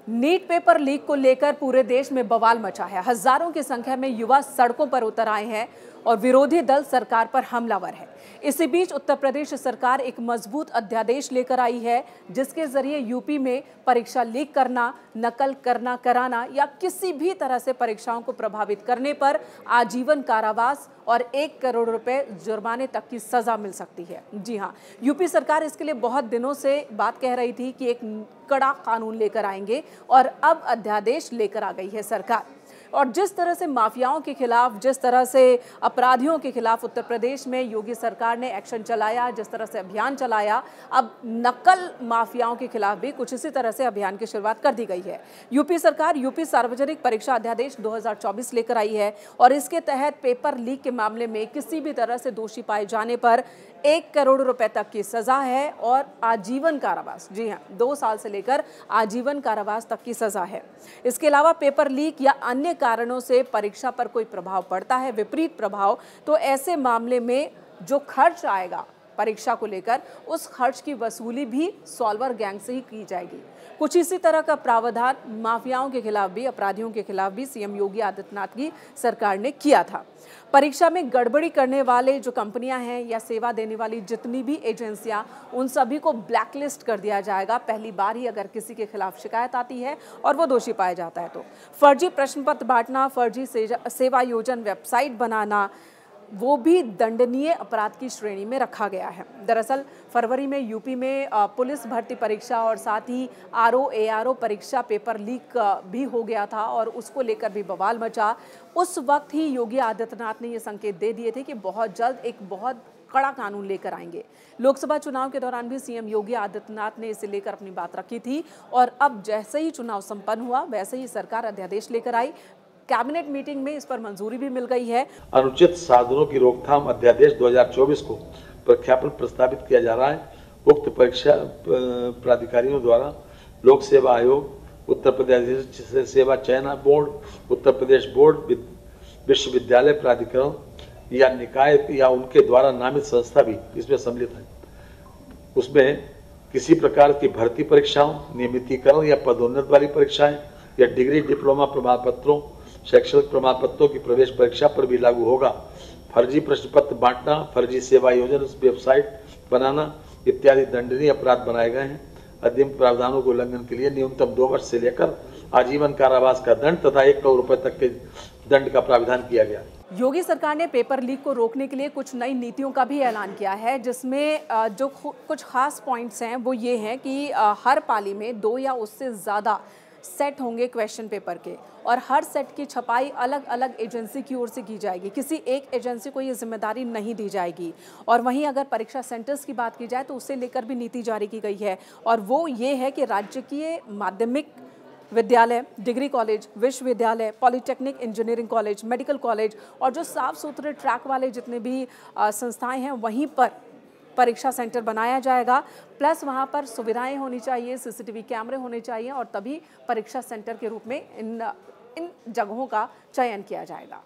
NEET paper leak को लेकर पूरे देश में बवाल मचा है। हजारों की संख्या में युवा सड़कों पर उतर आए हैं और विरोधी दल सरकार पर हमलावर है। इसी बीच उत्तर प्रदेश सरकार एक मजबूत अध्यादेश लेकर आई है, जिसके जरिए यूपी में परीक्षा लीक करना, नकल करना कराना या किसी भी तरह से परीक्षाओं को प्रभावित करने पर आजीवन कारावास और 1 करोड़ रुपए जुर्माने तक की सजा मिल सकती है। जी हाँ, यूपी सरकार इसके लिए बहुत दिनों से बात कह रही थी कि एक कड़ा कानून लेकर आएंगे और अब अध्यादेश लेकर आ गई है सरकार। और जिस तरह से माफियाओं के खिलाफ, जिस तरह से अपराधियों के खिलाफ उत्तर प्रदेश में योगी सरकार ने एक्शन चलाया, जिस तरह से अभियान चलाया, अब नकल माफियाओं के खिलाफ भी कुछ इसी तरह से अभियान की शुरुआत कर दी गई है। यूपी सरकार यूपी सार्वजनिक परीक्षा अध्यादेश 2024 लेकर आई है और इसके तहत पेपर लीक के मामले में किसी भी तरह से दोषी पाए जाने पर 1 करोड़ रुपए तक की सजा है और आजीवन कारावास, जी हाँ, 2 साल से लेकर आजीवन कारावास तक की सजा है। इसके अलावा पेपर लीक या अन्य कारणों से परीक्षा पर कोई प्रभाव पड़ता है, विपरीत प्रभाव, तो ऐसे मामले में जो खर्च आएगा परीक्षा को लेकर, उस खर्च की वसूली भी सॉल्वर गैंग से ही की जाएगी। कुछ इसी तरह का प्रावधान माफियाओं के खिलाफ भी, अपराधियों के खिलाफ भी सीएम योगी आदित्यनाथ की सरकार ने किया था। परीक्षा में गड़बड़ी करने वाले जो कंपनियां हैं या सेवा देने वाली जितनी भी एजेंसियां, उन सभी को ब्लैकलिस्ट कर दिया जाएगा। पहली बार ही अगर किसी के खिलाफ शिकायत आती है और वो दोषी पाया जाता है तो फर्जी प्रश्न पत्र बांटना, फर्जी सेवा योजन वेबसाइट बनाना, वो भी दंडनीय अपराध की श्रेणी में रखा गया है। दरअसल फरवरी में यूपी में पुलिस भर्ती परीक्षा और साथ ही आरओ एआरओ परीक्षा पेपर लीक भी हो गया था और उसको लेकर भी बवाल मचा। उस वक्त ही योगी आदित्यनाथ ने ये संकेत दे दिए थे कि बहुत जल्द एक बहुत कड़ा कानून लेकर आएंगे। लोकसभा चुनाव के दौरान भी सीएम योगी आदित्यनाथ ने इसे लेकर अपनी बात रखी थी और अब जैसे ही चुनाव संपन्न हुआ वैसे ही सरकार अध्यादेश लेकर आई। कैबिनेट मीटिंग में इस पर मंजूरी भी मिल गई है। अनुचित साधनों की रोकथाम अध्यादेश 2024 को प्रख्यापन प्रस्तावित किया जा रहा है। उक्त परीक्षा प्राधिकारियों द्वारा लोक सेवा आयोग, उत्तर प्रदेश सेवा चयन बोर्ड, उत्तर प्रदेश बोर्ड, विश्वविद्यालय प्राधिकरण या निकाय या उनके द्वारा नामित संस्था भी इसमें सम्मिलित है। उसमें किसी प्रकार की भर्ती परीक्षाओं, नियमितीकरण या पदोन्नति वाली परीक्षाएं या डिग्री डिप्लोमा प्रमाण पत्रों, शैक्षणिक प्रमाण पत्रों की प्रवेश परीक्षा पर भी लागू होगा। फर्जी प्रश्न पत्र बांटना, फर्जी सेवा योजन वेबसाइट बनाना इत्यादि दंडनीय अपराध बनाए गए हैं। अधिनियम प्रावधानों के उल्लंघन के लिए न्यूनतम 2 वर्ष से लेकर आजीवन कारावास का दंड तथा 1 करोड़ रुपए तक के दंड का प्रावधान किया गया। योगी सरकार ने पेपर लीक को रोकने के लिए कुछ नई नीतियों का भी ऐलान किया है, जिसमें जो कुछ खास पॉइंट्स हैं वो ये हैं कि हर पाली में 2 या उससे ज़्यादा सेट होंगे क्वेश्चन पेपर के और हर सेट की छपाई अलग अलग एजेंसी की ओर से की जाएगी। किसी एक एजेंसी को ये जिम्मेदारी नहीं दी जाएगी। और वहीं अगर परीक्षा सेंटर्स की बात की जाए तो उससे लेकर भी नीति जारी की गई है और वो ये है कि राज्य के माध्यमिक विद्यालय, डिग्री कॉलेज, विश्वविद्यालय, polytechnic, engineering college, medical college और जो साफ सुथरे ट्रैक वाले जितने भी संस्थाएं हैं वहीं पर परीक्षा सेंटर बनाया जाएगा। प्लस वहां पर सुविधाएं होनी चाहिए, सीसीटीवी कैमरे होने चाहिए और तभी परीक्षा सेंटर के रूप में इन जगहों का चयन किया जाएगा।